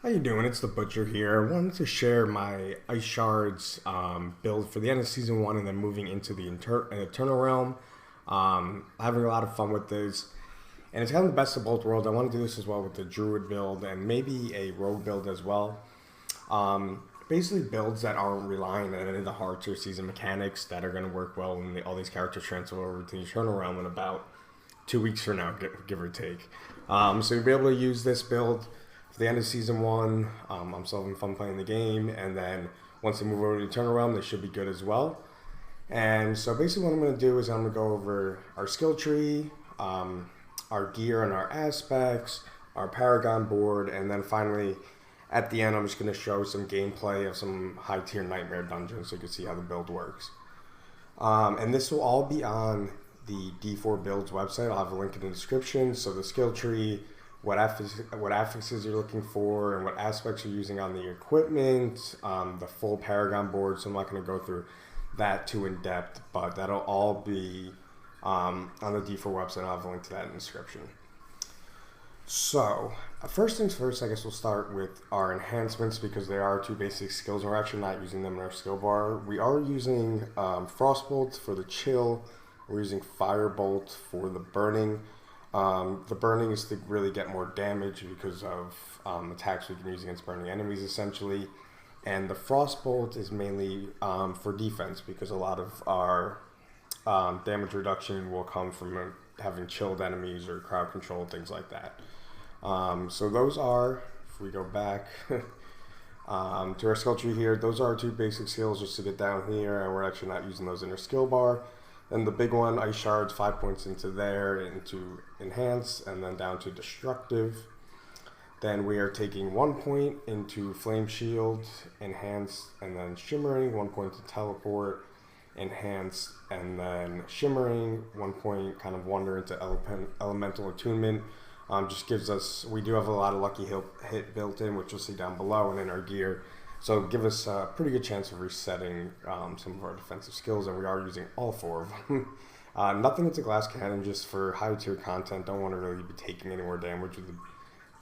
How you doing? It's the Butcher here. I wanted to share my Ice Shards build for the end of Season 1 and then moving into the Eternal Realm. Having a lot of fun with this. And it's kind of the best of both worlds. I want to do this as well with the Druid build and maybe a Rogue build as well. Basically builds that aren't relying on any of the hard tier season mechanics that are going to work well when all these characters transfer over to the Eternal Realm in about 2 weeks from now, give or take. So you'll be able to use this build for the end of Season 1. I'm still having fun playing the game, and then once they move over to the Eternal Realm, they should be good as well. And so basically what I'm going to do is I'm going to go over our skill tree, our gear and our aspects, our Paragon board, and then finally at the end I'm just going to show some gameplay of some high tier nightmare dungeons so you can see how the build works. And this will all be on the D4 Builds website. I'll have a link in the description. So the skill tree, what affixes you're looking for, and what aspects you're using on the equipment, the full Paragon board. So I'm not going to go through that too in depth, but that'll all be on the D4 website. I'll have a link to that in the description. So first things first, I guess we'll start with our enhancements because they are two basic skills and we're actually not using them in our skill bar. We are using Frostbolt for the chill. We're using Firebolt for the burning. The burning is to really get more damage because of attacks we can use against burning enemies essentially. And the Frostbolt is mainly for defense because a lot of our damage reduction will come from having chilled enemies or crowd control, things like that. So those are, if we go back to our skill tree here, those are our two basic skills just to get down here, and we're actually not using those in our skill bar. Then the big one, Ice Shards, 5 points into there, into Enhance, and then down to Destructive. Then we are taking 1 point into Flame Shield, Enhanced, and then Shimmering, 1 point to Teleport, Enhanced, and then Shimmering, 1 point kind of Wonder into Elemental Attunement. Just gives us, we do have a lot of lucky hit built in, which you'll see down below and in our gear. So give us a pretty good chance of resetting some of our defensive skills, and we are using all 4 of them. Nothing into Glass Cannon, just for high tier content. Don't want to really be taking any more damage with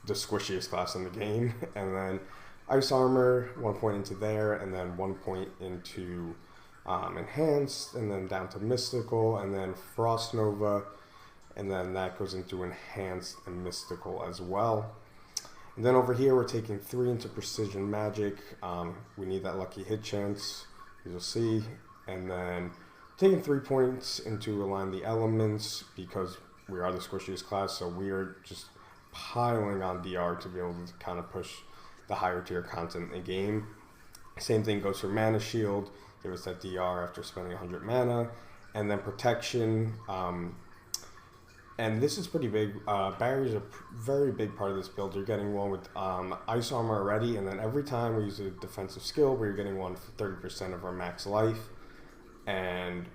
the squishiest class in the game. And then Ice Armor, 1 point into there, and then 1 point into Enhanced, and then down to Mystical, and then Frost Nova, and then that goes into Enhanced and Mystical as well. And then over here we're taking 3 into Precision Magic. We need that lucky hit chance, as you'll see. And then taking 3 points into Align the Elements because we are the squishiest class, so we are just piling on DR to be able to kind of push the higher tier content in the game. Same thing goes for Mana Shield. Give us that DR after spending 100 mana. And then Protection. And this is pretty big. Barrier is a very big part of this build. You're getting one with Ice Armor already, and then every time we use a defensive skill, we're getting one for 30% of our max life. And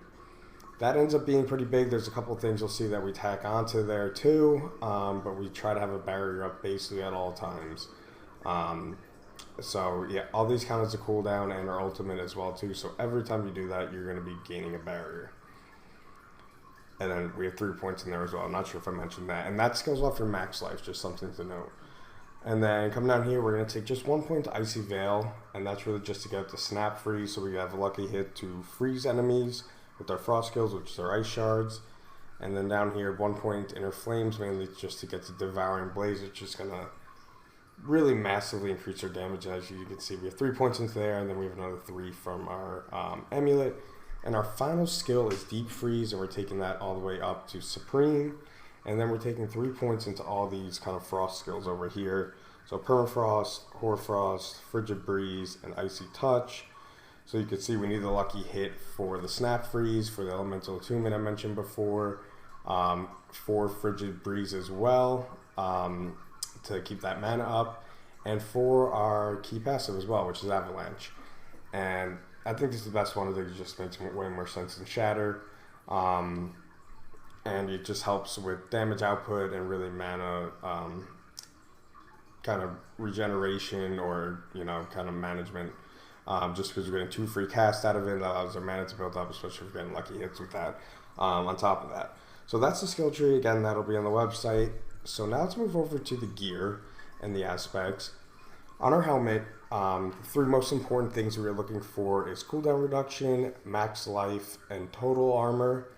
that ends up being pretty big. There's a couple of things you'll see that we tack onto there too, but we try to have a barrier up basically at all times. So yeah, all these count as a cooldown and our ultimate as well too. So every time you do that, you're going to be gaining a barrier. And then we have 3 points in there as well. I'm not sure if I mentioned that. And that scales off your max life, just something to note. And then come down here, we're going to take just 1 point to Icy Veil. And that's really just to get the Snap Freeze. So we have a lucky hit to freeze enemies with our Frost skills, which is our Ice Shards. And then down here, 1 point Inner Flames, mainly just to get to Devouring Blaze, which is going to really massively increase our damage. And as you can see, we have 3 points into there, and then we have another 3 from our Amulet. And our final skill is Deep Freeze, and we're taking that all the way up to Supreme. And then we're taking 3 points into all these kind of frost skills over here. So Permafrost, Hoarfrost, Frigid Breeze, and Icy Touch. So you can see we need the lucky hit for the Snap Freeze, for the Elemental Attunement I mentioned before, for Frigid Breeze as well, to keep that mana up, and for our key passive as well, which is Avalanche. And I think this is the best one. I think it just makes way more sense than Shatter. And it just helps with damage output and really mana kind of regeneration or, kind of management. Just because we're getting 2 free casts out of it, that allows our mana to build up, especially if we're getting lucky hits with that on top of that. So that's the skill tree. Again, that'll be on the website. So now let's move over to the gear and the aspects. On our helmet, the three most important things we're looking for is cooldown reduction, max life, and total armor.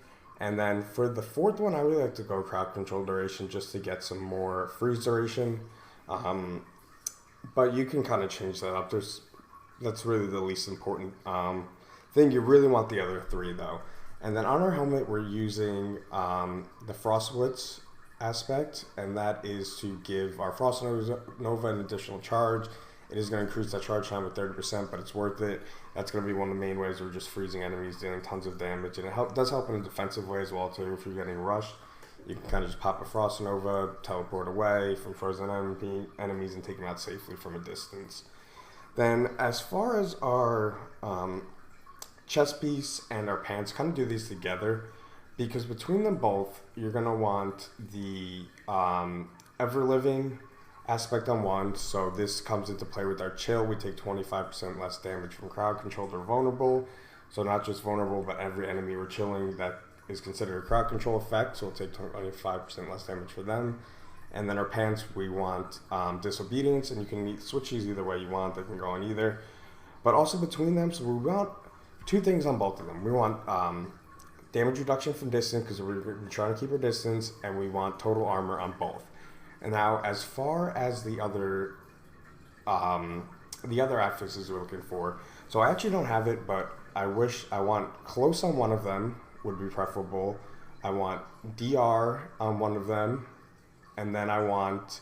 And then for the fourth one, I really like to go crowd control duration just to get some more freeze duration. But you can kind of change that up. That's really the least important thing. You really want the other three though. And then on our helmet, we're using the Frostblitz aspect, and that is to give our Frost Nova an additional charge. It is going to increase that charge time with 30%, but it's worth it. That's going to be one of the main ways we're just freezing enemies, dealing tons of damage, and it does help in a defensive way as well too. If you're getting rushed, you can kind of just pop a Frost Nova, teleport away from frozen enemies, and take them out safely from a distance. Then, as far as our chest piece and our pants, kind of do these together, because between them both, you're going to want the ever-living aspect on one. So this comes into play with our chill. We take 25% less damage from crowd controlled or vulnerable. So not just vulnerable, but every enemy we're chilling that is considered a crowd control effect. So we'll take 25% less damage for them. And then our pants, we want disobedience, and you can switch these either way you want. They can go on either. But also between them, so we want two things on both of them. We want damage reduction from distance, because we're trying to keep our distance, and we want total armor on both. And now, as far as the other affixes we're looking for, so I actually don't have it, but I want close on one of them would be preferable. I want DR on one of them, and then I want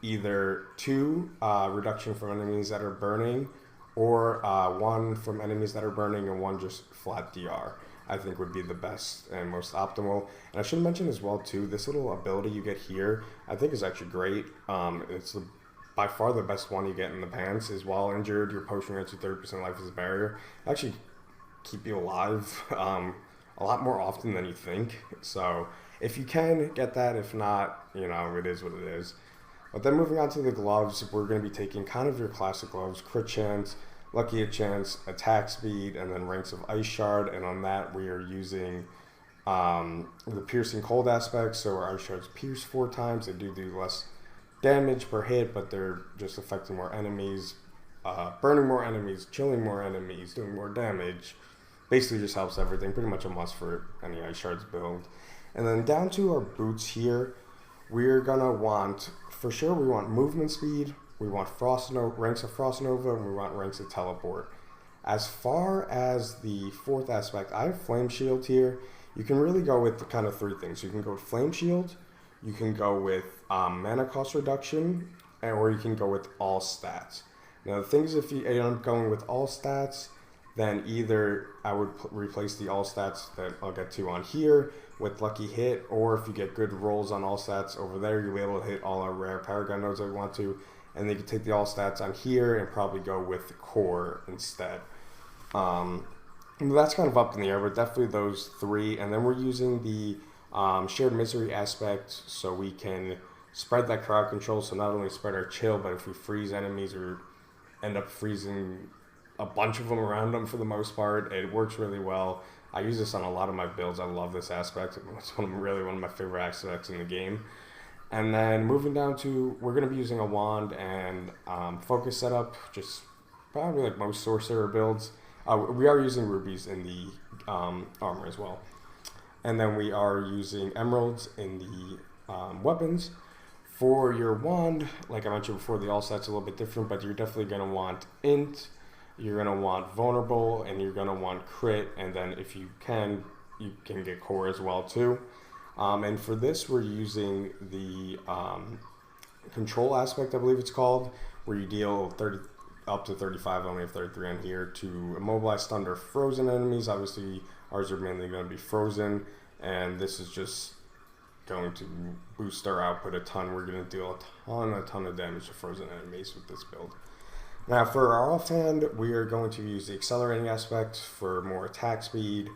either 2 reduction from enemies that are burning, or 1 from enemies that are burning, and 1 just flat DR. I think would be the best and most optimal. And I should mention as well too, this little ability you get here, I think is actually great. It's by far the best one you get in the pants. Is while injured, your potion grants you 30% life as a barrier. Actually keep you alive a lot more often than you think. So if you can get that, if not, it is what it is. But then moving on to the gloves, we're going to be taking kind of your classic gloves: crit chance, lucky hit chance, attack speed, and then ranks of ice shard. And on that, we are using the piercing cold aspect. So our ice shards pierce 4 times. They do less damage per hit, but they're just affecting more enemies, burning more enemies, chilling more enemies, doing more damage. Basically just helps everything. Pretty much a must for any ice shards build. And then down to our boots here, we're going to want, for sure, we want movement speed. We want ranks of Frost Nova, and we want ranks of Teleport. As far as the fourth aspect, I have Flame Shield here. You can really go with the kind of 3 things. You can go with Flame Shield, you can go with mana cost reduction, or you can go with all stats. Now the thing is, if you end up going with all stats, then either I would replace the all stats that I'll get to on here with lucky hit, or if you get good rolls on all stats over there, you'll be able to hit all our rare Paragon nodes that we want to. And then you can take the all stats on here and probably go with the core instead. That's kind of up in the air, but definitely those 3. And then we're using the shared misery aspect, so we can spread that crowd control. So not only spread our chill, but if we freeze enemies, or end up freezing a bunch of them around them for the most part, it works really well. I use this on a lot of my builds. I love this aspect. It's really one of my favorite aspects in the game. And then moving down to, we're going to be using a wand and focus setup, just probably like most sorcerer builds. We are using rubies in the armor as well. And then we are using emeralds in the weapons. For your wand, like I mentioned before, the all set's a little bit different, but you're definitely going to want int, you're going to want vulnerable, and you're going to want crit. And then if you can get core as well too. And for this, we're using the control aspect, I believe it's called, where you deal 30 up to 35, I only have 33 on here, to immobilize, stunned, or frozen enemies. Obviously, ours are mainly going to be frozen, and this is just going to boost our output a ton. We're going to deal a ton of damage to frozen enemies with this build. Now, for our offhand, we are going to use the accelerating aspect for more attack speed,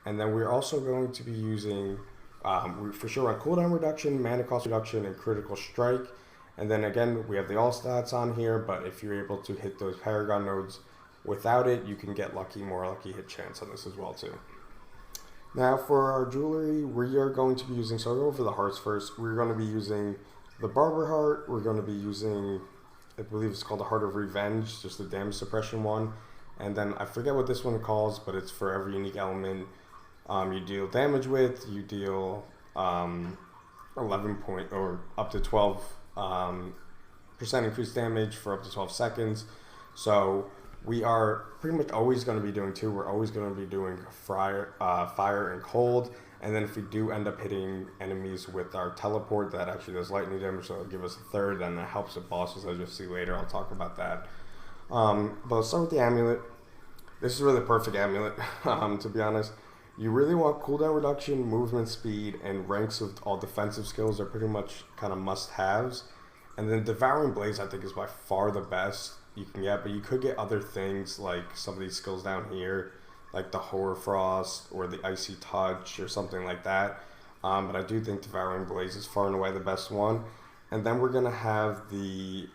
and then we're also going to be using for sure on cooldown reduction, mana cost reduction, and critical strike. And then again, we have the all stats on here, but if you're able to hit those Paragon nodes without it, you can get more lucky hit chance on this as well too. Now for our jewelry, we are going to be using, so I'll go over the hearts first. We're going to be using the Barber Heart, we're going to be using I believe it's called the Heart of Revenge, just the damage suppression one. And then I forget what this one calls, but it's for every unique element you deal damage with. You deal 11 point or up to 12 percent increased damage for up to 12 seconds. So we are pretty much always going to be doing two. We're always going to be doing fire and cold. And then if we do end up hitting enemies with our teleport, that actually does lightning damage, so it'll give us a third, and it helps with bosses, as you'll see later. I'll talk about that. But let's start with the amulet. This is really the perfect amulet, to be honest. You really want cooldown reduction, movement speed, and ranks of all defensive skills are pretty much kind of must-haves. And then Devouring Blaze, I think, is by far the best you can get, but you could get other things like some of these skills down here, like the Hoarfrost or the Icy Touch or something like that. But I do think Devouring Blaze is far and away the best one. And then we're going to have the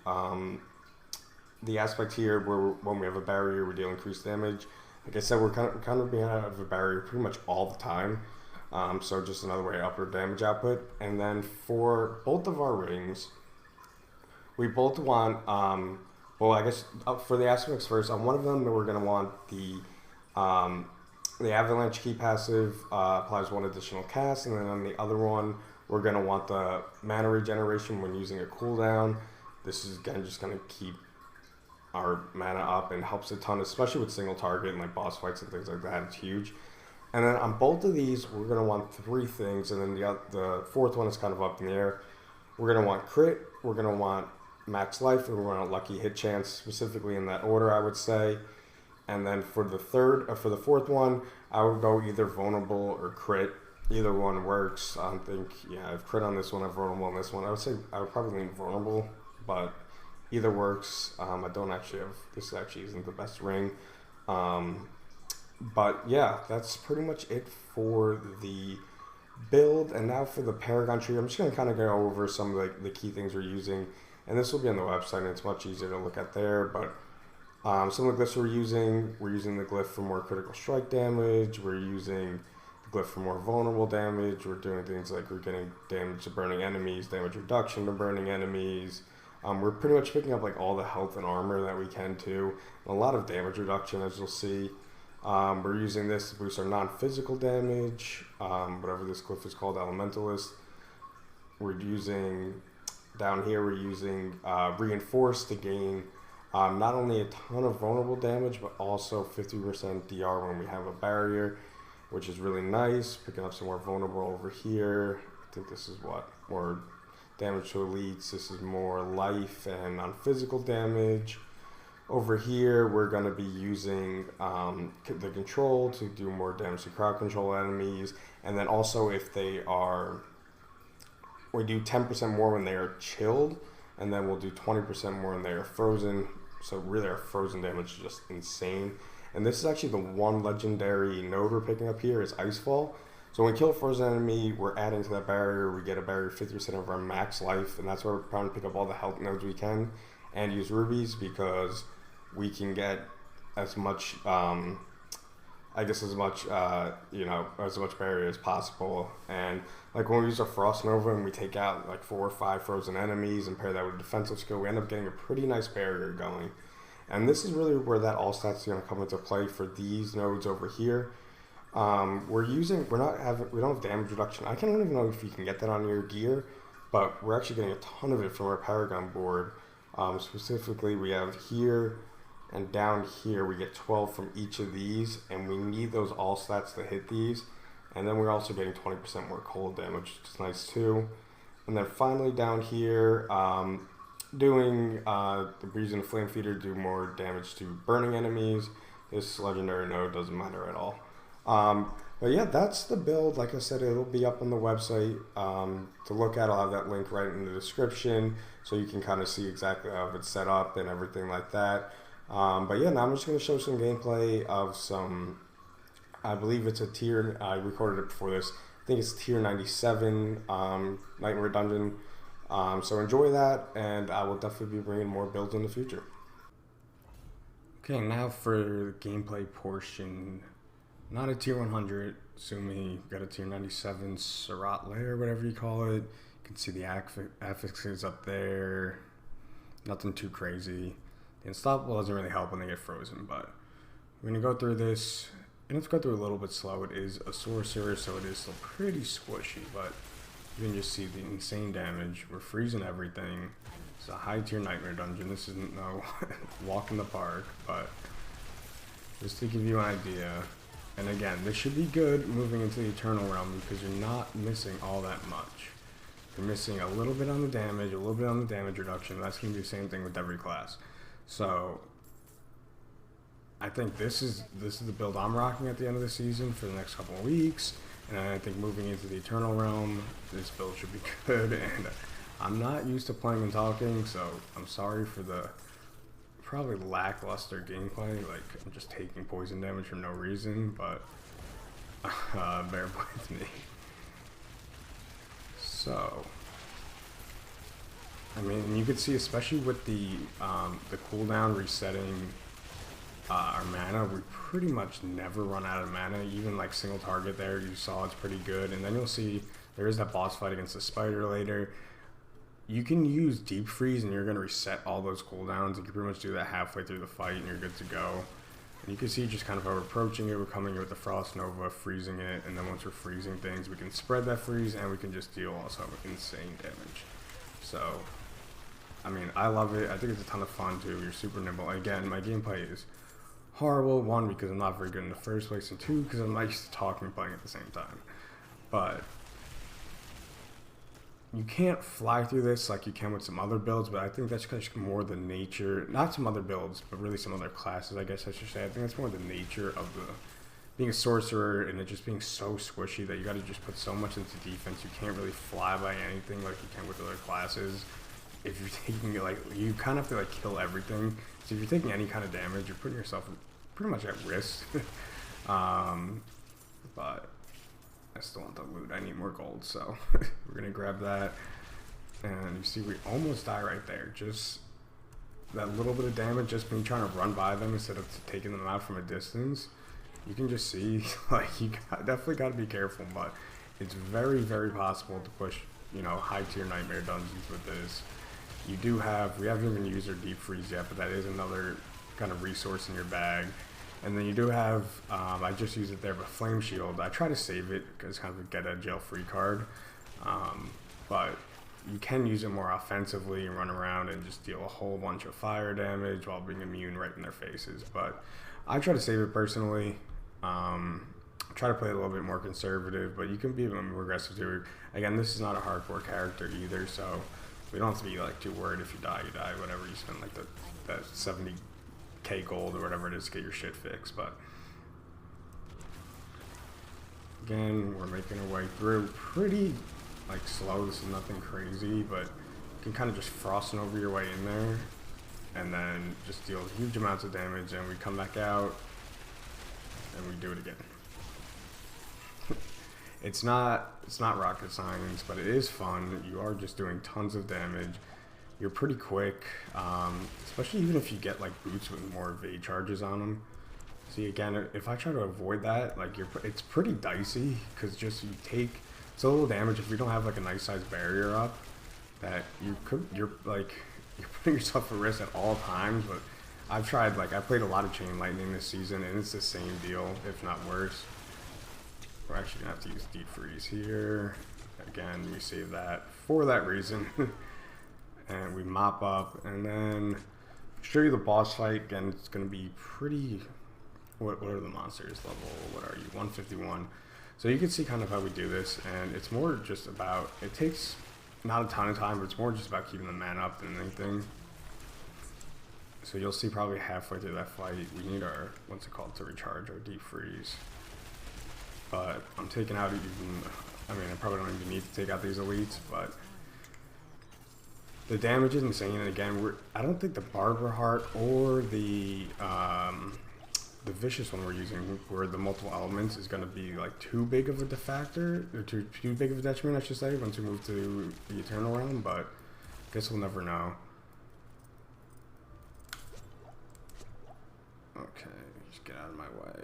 aspect here where when we have a barrier, we deal increased damage. Like I said, we're kind of being out of a barrier pretty much all the time. So just another way to up our damage output. And then for both of our rings, we both want, well, I guess for the aspects first, on one of them, we're going to want the Avalanche Key passive applies one additional cast, and then on the other one, we're going to want the mana regeneration when using a cooldown. This is, again, just going to keep our mana up and helps a ton, especially with single target and like boss fights and things like that. It's huge. And then on both of these, we're going to want three things, and then the fourth one is kind of up in the air. We're going to want crit, we're going to want max life, and we're going to want lucky hit chance, specifically in that order, I would say. And then for the fourth one, I would go either vulnerable or crit. Either one works. I think, yeah, I've crit on this one, I've vulnerable on this one. I would say I would probably lean vulnerable, but either works. I don't actually have, this actually isn't the best ring. But yeah, that's pretty much it for the build. And now for the Paragon Tree, I'm just going to kind of go over some of the key things we're using. And this will be on the website, and it's much easier to look at there, but some of the glyphs we're using the glyph for more critical strike damage, we're using the glyph for more vulnerable damage, we're doing things like we're getting damage to burning enemies, damage reduction to burning enemies, we're pretty much picking up like all the health and armor that we can too, and a lot of damage reduction, as you'll see. We're using this to boost our non-physical damage, whatever this glyph is called, Elementalist. We're using, down here we're using Reinforce to gain not only a ton of vulnerable damage, but also 50% DR when we have a barrier, which is really nice. Picking up some more vulnerable over here. I think this is what? More damage to elites. This is more life and non-physical damage. Over here, we're going to be using the control to do more damage to crowd control enemies. And then also if they are, we do 10% more when they are chilled, and then we'll do 20% more when they are frozen. So really our frozen damage is just insane. And this is actually the one legendary node we're picking up here is Icefall. So when we kill a frozen enemy, we're adding to that barrier. We get a barrier 50% of our max life, and that's why we're trying to pick up all the health nodes we can and use rubies, because we can get as much, as much barrier as possible. And like when we use a Frost Nova and we take out like 4 or 5 frozen enemies and pair that with a defensive skill, we end up getting a pretty nice barrier going. And this is really where that all stats is going to come into play for these nodes over here. We don't have damage reduction. I can't even know if you can get that on your gear, but we're actually getting a ton of it from our Paragon board. Specifically, we have here and down here, we get 12 from each of these, and we need those all stats to hit these. And then we're also getting 20% more cold damage, which is nice too. And then finally down here, doing the Breeze and the Flame Feeder do more damage to burning enemies. This legendary node doesn't matter at all. But yeah, that's the build. Like I said, it'll be up on the website to look at. I'll have that link right in the description so you can kind of see exactly how it's set up and everything like that. But yeah, now I'm just going to show some gameplay of some, I believe it's a tier, I recorded it before this, I think it's tier 97 Nightmare Dungeon. So enjoy that, and I will definitely be bringing more builds in the future. Okay, now for the gameplay portion. Not a tier 100, assuming you got a tier 97 Sorc layer, whatever you call it. You can see the affixes up there. Nothing too crazy. The unstoppable doesn't really help when they get frozen, but we're going to go through this. And let's go through a little bit slow. It is a sorcerer, so it is still pretty squishy, but you can just see the insane damage. We're freezing everything. It's a high tier nightmare dungeon. This isn't no walk in the park, but just to give you an idea. And again, this should be good moving into the Eternal Realm because you're not missing all that much. You're missing a little bit on the damage, a little bit on the damage reduction. That's going to be the same thing with every class. So I think this is the build I'm rocking at the end of the season for the next couple of weeks. And I think moving into the Eternal Realm, this build should be good. And I'm not used to playing and talking, so I'm sorry for the probably lackluster gameplay. Like, I'm just taking poison damage for no reason, but bear with me. So, I mean, you can see, especially with the cooldown resetting our mana, we pretty much never run out of mana. Even like single target there, you saw it's pretty good. And then you'll see there is that boss fight against the spider later. You can use deep freeze and you're going to reset all those cooldowns. You can pretty much do that halfway through the fight and you're good to go. And you can see just kind of how we're approaching it. We're coming in with the Frost Nova, freezing it, and then once we're freezing things, we can spread that freeze and we can just deal also insane damage. So, I mean, I love it. I think it's a ton of fun too. You're super nimble. Again, my gameplay is horrible. One, because I'm not very good in the first place, and two, because I'm not used to talking and playing at the same time. But you can't fly through this like you can with some other builds, but I think that's just more the nature, not some other builds, but really some other classes, I guess I should say. I think that's more the nature of being a sorcerer and it just being so squishy that you got to just put so much into defense. You can't really fly by anything like you can with other classes. If you're taking it, like, you kind of have to like kill everything. So if you're taking any kind of damage, you're putting yourself pretty much at risk. But I still want the loot. I need more gold, so we're gonna grab that. And you see, we almost die right there. Just that little bit of damage, just me trying to run by them instead of taking them out from a distance. You can just see, like, definitely got to be careful, but it's very, very possible to push, you know, high tier nightmare dungeons with this. You do have, we haven't even used our deep freeze yet, but that is another kind of resource in your bag. And then you do have, I just used it there, but Flame Shield. I try to save it because it's kind of a get a jail free card. But you can use it more offensively and run around and just deal a whole bunch of fire damage while being immune right in their faces. But I try to save it personally. Try to play a little bit more conservative, but you can be a little more aggressive too. Again, this is not a hardcore character either, so we don't have to be like too worried. If you die, whatever. You spend like that 70k gold or whatever it is to get your shit fixed. But again, we're making our way through pretty like slow. This is nothing crazy, but you can kind of just frosting over your way in there and then just deal huge amounts of damage, and we come back out and we do it again. It's not rocket science, but it is fun. You are just doing tons of damage. You're pretty quick, especially even if you get like boots with more evade charges on them. See, again, if I try to avoid that, like it's pretty dicey because just you take so little damage if you don't have like a nice sized barrier up that you're putting yourself at risk at all times. But I've tried, like, I played a lot of Chain Lightning this season, and it's the same deal, if not worse. We're actually going to have to use Deep Freeze here. Again, we save that for that reason. And we mop up, and then show you the boss fight. Again, it's going to be pretty... What are the monsters level? What are you? 151. So you can see kind of how we do this, and it's more just about... It takes not a ton of time, but it's more just about keeping the mana up than anything. So you'll see probably halfway through that fight, we need our, what's it called, to recharge our Deep Freeze. But I'm taking out even, I mean, I probably don't even need to take out these elites, but the damage is insane. And again, I don't think the Barber Heart or the Vicious one we're using, where the multiple elements, is going to be like too big of a defactor, or too big of a detriment, I should say, once we move to the Eternal Realm, but I guess we'll never know. Okay, just get out of my way.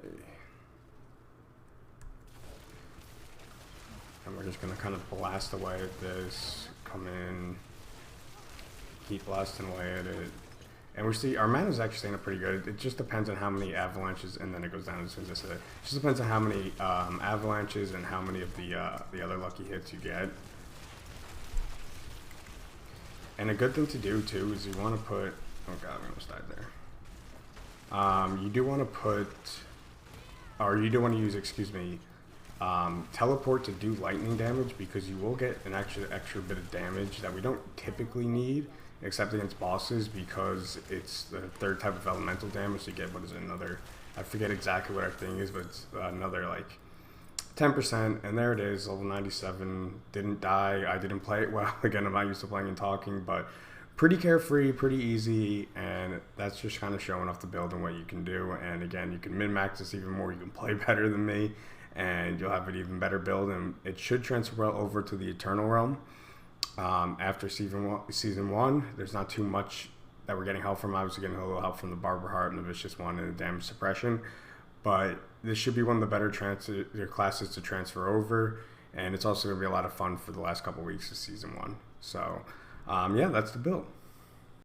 And we're just going to kind of blast away at this, come in, keep blasting away at it. And we see our mana is actually staying up pretty good. It just depends on how many avalanches, and then it goes down as soon as I said it. It just depends on how many avalanches and how many of the other lucky hits you get. And a good thing to do too is you want to put, oh god, we almost died there. You do want to put, or you do want to use, excuse me, teleport to do lightning damage, because you will get an extra bit of damage that we don't typically need, except against bosses, because it's the third type of elemental damage. You get, what is it, another, I forget exactly what our thing is, but it's another like 10%, and there it is, level 97, didn't die. I didn't play it well. Again, I'm not used to playing and talking, but pretty carefree, pretty easy, and that's just kind of showing off the build and what you can do. And again, you can min-max this even more, you can play better than me, and you'll have an even better build, and it should transfer well over to the Eternal Realm. After season one, there's not too much that we're getting help from. Obviously getting a little help from the Barber Heart and the Vicious One and the damage suppression, but this should be one of the better classes to transfer over, and it's also going to be a lot of fun for the last couple weeks of season one. So yeah, that's the build.